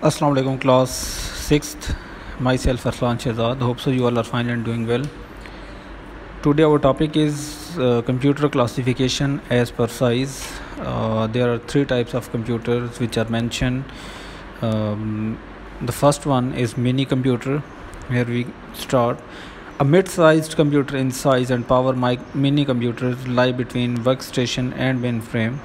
Assalamu alaikum class 6th. Myself Arslan Shehzad. Hope so you all are fine and doing well. Today our topic is computer classification as per size. There are three types of computers which are mentioned. The first one is mini computer. Here we start. A mid-sized computer in size and power, mini computers lie between workstation and mainframe.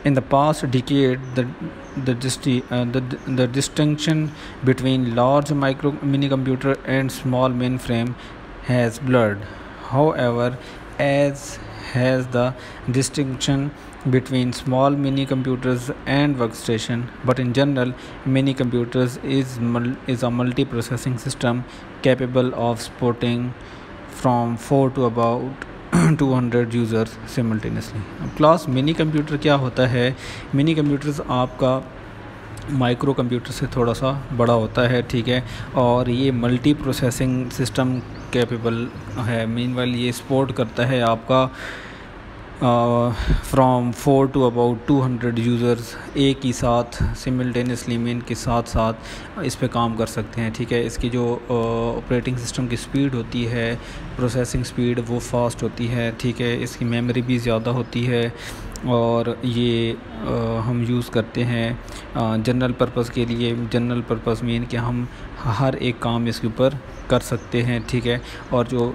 In the past decade, the distinction between large mini computer and small mainframe has blurred. However, as has the distinction between small mini computers and workstation. But in general, mini computers is a multi-processing system capable of supporting from 4 to about 200 users simultaneously. अब class mini computer क्या होता है? Mini computers आपका micro computer से थोड़ा सा बड़ा होता है, ठीक है, और ये मल्टी प्रोसेसिंग सिस्टम कैपेबल है. मीनवाइल ये सपोर्ट करता है आपका फ्रॉम 4 टू अबाउट 200 यूज़र्स एक ही साथ सिमल्टेनियसली मीन के साथ साथ इस पे काम कर सकते हैं, ठीक है. इसकी जो ऑपरेटिंग सिस्टम की स्पीड होती है, प्रोसेसिंग स्पीड, वो फास्ट होती है, ठीक है. इसकी मेमोरी भी ज़्यादा होती है और ये हम यूज़ करते हैं जनरल पर्पस के लिए. जनरल पर्पस मीन कि हम हर एक काम इसके ऊपर कर सकते हैं, ठीक है. और जो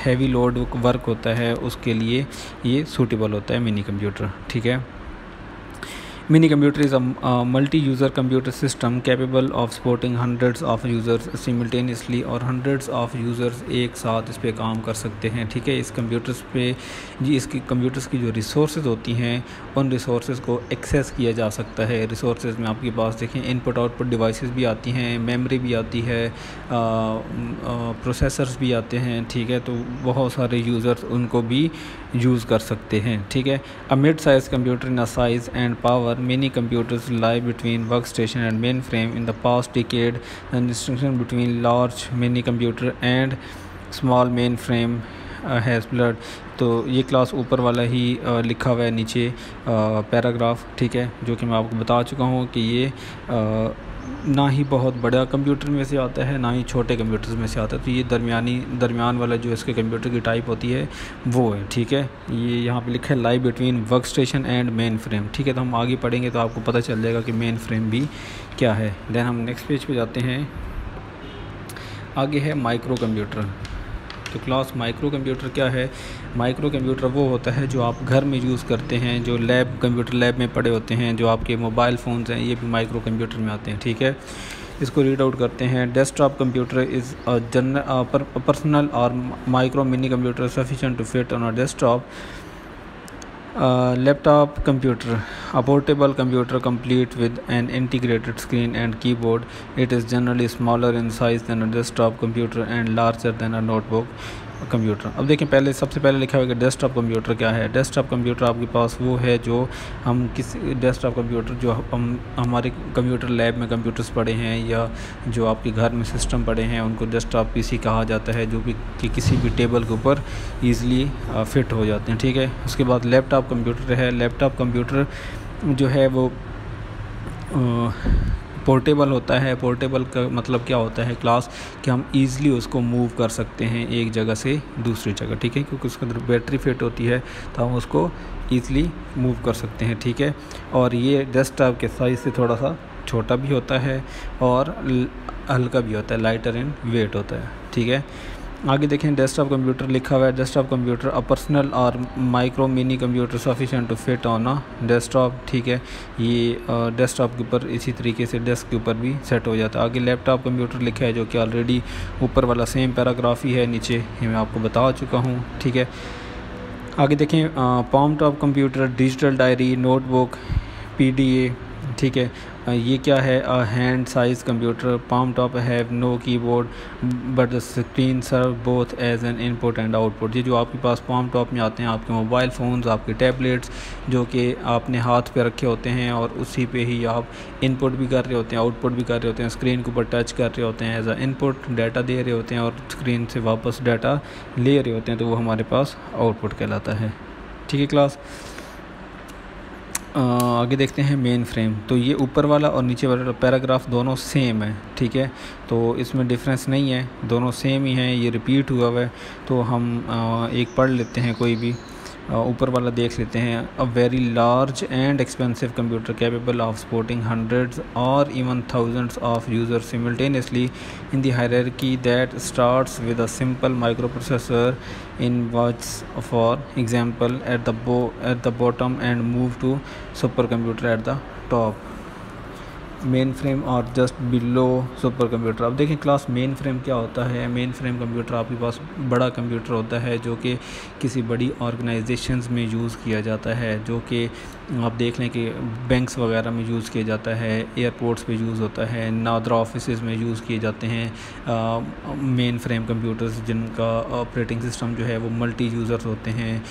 हैवी लोड वर्क होता है उसके लिए ये सूटेबल होता है मिनी कंप्यूटर, ठीक है. Mini computer is a multi-user computer system capable of supporting hundreds of users simultaneously और hundreds of users एक साथ इस पे काम कर सकते हैं, ठीक है. इस कंप्यूटर्स पे इसकी कंप्यूटर्स की जो रिसोर्सेज होती हैं उन रिसोर्सेज को एक्सेस किया जा सकता है. रिसोर्सेज में आपके पास देखें इनपुट आउटपुट डिवाइसेस भी आती हैं, मेमोरी भी आती है, प्रोसेसर्स भी आते हैं, ठीक है. तो बहुत सारे यूज़र्स उनको भी यूज़ कर सकते हैं, ठीक है. A mid size computer in a size and power, many computers lie between workstation and mainframe. In the past decade, the distinction between large mini computer and small mainframe has blurred. तो ये class ऊपर वाला ही लिखा हुआ है नीचे paragraph, ठीक है, जो कि मैं आपको बता चुका हूँ कि ये ना ही बहुत बड़ा कंप्यूटर में से आता है ना ही छोटे कंप्यूटर्स में से आता है. तो ये दरमियान वाला जो इसके कंप्यूटर की टाइप होती है वो है, ठीक है. ये यहाँ पे लिखा है lie between work station and main frame, ठीक है. तो हम आगे पढ़ेंगे तो आपको पता चल जाएगा कि मेन फ्रेम भी क्या है. देन हम नेक्स्ट पेज पे जाते हैं. आगे है माइक्रो कंप्यूटर. तो क्लास माइक्रो कंप्यूटर क्या है? माइक्रो कंप्यूटर वो होता है जो आप घर में यूज़ करते हैं, जो कंप्यूटर लैब में पड़े होते हैं, जो आपके मोबाइल फ़ोन्स हैं, ये भी माइक्रो कंप्यूटर में आते हैं, ठीक है. इसको रीड आउट करते हैं. डेस्कटॉप कंप्यूटर इज़ पर्सनल और micro mini computer sufficient to fit on a desktop. Laptop computer, a portable computer complete with an integrated screen and keyboard. It is generally smaller in size than a desktop computer and larger than a notebook computer. अब देखें सबसे पहले लिखा हुआ है कि desktop computer क्या है. डेस्कटॉप कंप्यूटर आपके पास वो है जो हम किसी डेस्कटॉप कंप्यूटर जो हम हमारे कंप्यूटर लैब में कंप्यूटर्स पड़े हैं या जो आपके घर में सिस्टम पड़े हैं उनको डेस्कटॉप पीसी कहा जाता है, जो कि किसी भी टेबल के ऊपर ईज़िली फिट हो जाते हैं, ठीक है. उसके बाद लैपटॉप कंप्यूटर है. लैपटॉप कंप्यूटर जो है वो पोर्टेबल होता है. पोर्टेबल का मतलब क्या होता है क्लास कि हम ईज़िली उसको मूव कर सकते हैं एक जगह से दूसरी जगह, ठीक है, क्योंकि उसके अंदर बैटरी फिट होती है तो हम उसको ईज़िली मूव कर सकते हैं, ठीक है. और ये डेस्कटॉप के साइज़ से थोड़ा सा छोटा भी होता है और हल्का भी होता है, लाइटर इन वेट होता है, ठीक है. आगे देखें डेस्कटॉप कंप्यूटर लिखा हुआ है. डेस्कटॉप कंप्यूटर अ पर्सनल और micro mini computer sufficient to fit on a desktop, ठीक है. ये डेस्कटॉप के ऊपर इसी तरीके से डेस्क के ऊपर भी सेट हो जाता है. आगे लैपटॉप कंप्यूटर लिखा है जो कि ऑलरेडी ऊपर वाला सेम पैराग्राफ ही है, नीचे ये मैं आपको बता चुका हूँ, ठीक है. आगे देखें palm top computer, digital diary, notebook, PDA, ठीक है. ये क्या है? Hand size computer. Palm top have no keyboard but the screen serve both as an input and output. ये जो आपके पास पाम टॉप में आते हैं आपके मोबाइल फ़ोन्स, आपके टैबलेट्स, जो कि आपने हाथ पे रखे होते हैं और उसी पे ही आप इनपुट भी कर रहे होते हैं, आउटपुट भी कर रहे होते हैं, स्क्रीन के ऊपर टच कर रहे होते हैं, एज अ इनपुट डाटा दे रहे होते हैं और स्क्रीन से वापस डाटा ले रहे होते हैं, तो वो हमारे पास आउटपुट कहलाता है, ठीक है क्लास. आगे देखते हैं मेन फ्रेम। तो ये ऊपर वाला और नीचे वाला पैराग्राफ दोनों सेम है, ठीक है, तो इसमें डिफरेंस नहीं है, दोनों सेम ही हैं, ये रिपीट हुआ है। तो हम एक पढ़ लेते हैं, कोई भी ऊपर वाला देख लेते हैं। A very large and expensive computer capable of supporting hundreds और even thousands of users simultaneously in the hierarchy that starts with a simple microprocessor in watch for example at the bottom and move to supercomputer at the top, main frame और just below super computer. अब देखें class main frame क्या होता है। Main frame computer आपके पास बड़ा computer होता है जो कि किसी बड़ी ऑर्गेनाइजेशंस में यूज़ किया जाता है, जो कि आप देख लें कि बैंक्स वगैरह में यूज़ किया जाता है, एयरपोर्ट्स पे यूज़ होता है, नादरा ऑफिसेज़ में यूज़ किए जाते हैं मेन फ्रेम कंप्यूटर्स, जिनका ऑपरेटिंग सिस्टम जो है वो मल्टी यूज़र्स होते हैं,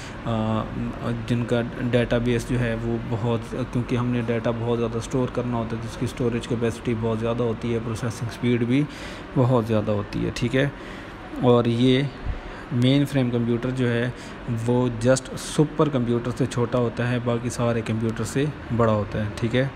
जिनका डेटाबेस जो है वो बहुत, क्योंकि हमने डाटा बहुत ज़्यादा स्टोर करना होता है, जिसकी स्टोरेज कैपेसिटी बहुत ज़्यादा होती है, प्रोसेसिंग स्पीड भी बहुत ज़्यादा होती है, ठीक है। और ये मेन फ्रेम कंप्यूटर जो है वो जस्ट सुपर कंप्यूटर से छोटा होता है, बाकी सारे कंप्यूटर से बड़ा होता है, ठीक है।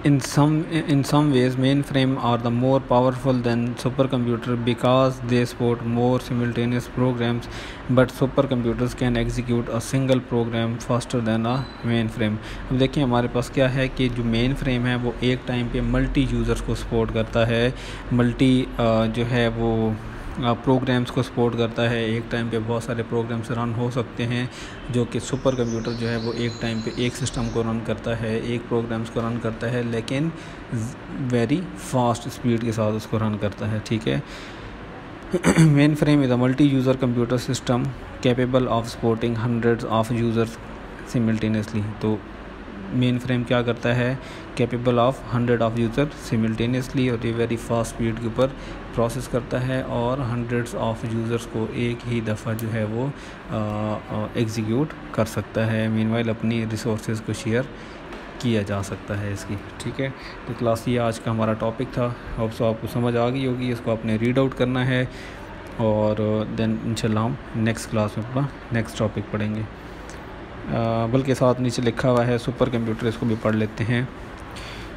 In some ways mainframe are the more powerful than supercomputer because they support more simultaneous programs, but supercomputers can execute a single program faster than a mainframe। अब देखिए हमारे पास क्या है कि जो मेन फ्रेम है वो एक टाइम पे मल्टी यूज़र्स को सपोर्ट करता है, मल्टी जो है वो प्रोग्राम्स को सपोर्ट करता है, एक टाइम पे बहुत सारे प्रोग्राम्स रन हो सकते हैं, जो कि सुपर कंप्यूटर जो है वो एक टाइम पे एक सिस्टम को रन करता है, एक प्रोग्राम्स को रन करता है, लेकिन वेरी फास्ट स्पीड के साथ उसको रन करता है, ठीक है। Main frame is a multi user computer system capable of supporting hundreds of users simultaneously. तो मेन फ्रेम क्या करता है, capable of 100 of user simultaneously, और ये वेरी फास्ट स्पीड के ऊपर प्रोसेस करता है और हंड्रेड्स ऑफ यूज़र्स को एक ही दफ़ा जो है वो एग्जीक्यूट कर सकता है। मीनवाइल अपनी रिसोर्सेज को शेयर किया जा सकता है इसकी, ठीक है। तो क्लास ये आज का हमारा टॉपिक था, होप सो आपको समझ आ गई होगी। इसको आपने रीड आउट करना है और देन इंशाल्लाह हम नेक्स्ट क्लास में अपना नेक्स्ट टॉपिक पढ़ेंगे। बल्कि साथ नीचे लिखा हुआ है सुपर कंप्यूटर, इसको भी पढ़ लेते हैं।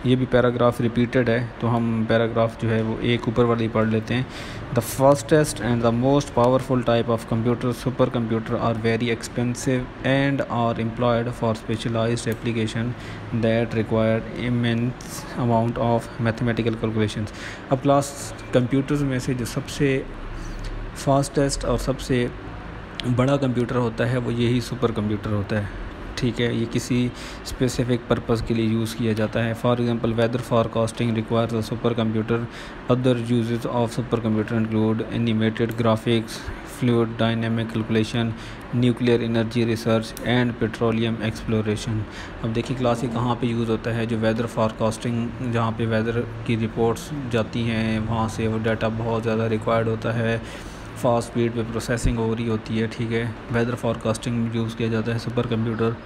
ये भी पैराग्राफ रिपीटेड है, तो हम पैराग्राफ जो है वो एक ऊपर वाली पढ़ लेते हैं। The fastest and the most powerful type of computer super computer are very expensive and are employed for specialized application that require immense amount of mathematical calculations. अब क्लास कंप्यूटर्स में से जो सबसे फास्टेस्ट और सबसे बड़ा कंप्यूटर होता है वो यही सुपर कंप्यूटर होता है, ठीक है। ये किसी स्पेसिफिक पर्पज़ के लिए यूज़ किया जाता है। For example weather forecasting requires a super computer. Other uses of super computer include animated graphics, fluid dynamic calculation, nuclear energy research and petroleum exploration. अब देखिए क्लास ये कहाँ पे यूज़ होता है, जो वेदर फॉरकास्टिंग, जहाँ पे वेदर की रिपोर्ट्स जाती हैं वहाँ से वो डाटा बहुत ज़्यादा रिक्वायर्ड होता है, फास्ट स्पीड पे प्रोसेसिंग हो रही होती है, ठीक है। वेदर फॉरकास्टिंग में यूज़ किया जाता है सुपर कंप्यूटर।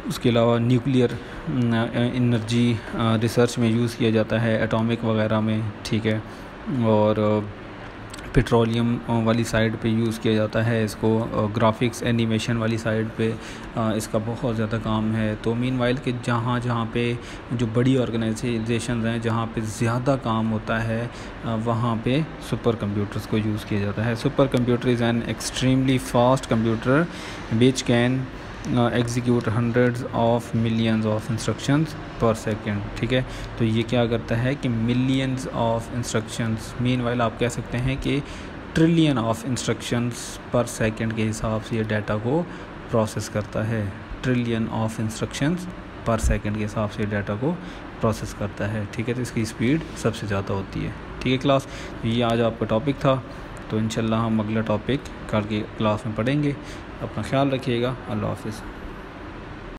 उसके अलावा न्यूक्लियर एनर्जी रिसर्च में यूज़ किया जाता है, एटॉमिक वगैरह में, ठीक है। और पेट्रोलियम वाली साइड पे यूज़ किया जाता है इसको, ग्राफिक्स एनिमेशन वाली साइड पे इसका बहुत ज़्यादा काम है। तो मीनवाइल के जहाँ जहाँ पे जो बड़ी ऑर्गेनाइजेशन हैं, जहाँ पे ज़्यादा काम होता है, वहाँ पे सुपर कंप्यूटर्स को यूज़ किया जाता है। Super computer is an extremely fast computer which can execute hundreds of millions of instructions पर सेकेंड, ठीक है। तो ये क्या करता है कि मिलियंस ऑफ इंस्ट्रक्शंस, मीनवाइल आप कह सकते हैं कि ट्रिलियन ऑफ इंस्ट्रक्शंस पर सेकेंड के हिसाब से ये डाटा को प्रोसेस करता है। ट्रिलियन ऑफ इंस्ट्रक्शंस पर सेकेंड के हिसाब से डाटा को प्रोसेस करता है, ठीक है। तो इसकी स्पीड सबसे ज़्यादा होती है, ठीक है क्लास। ये आज आपका टॉपिक था, तो इंशाल्लाह हम अगला टॉपिक कल की क्लास में पढ़ेंगे। अपना ख्याल रखिएगा। अल्लाह हाफ़िज़।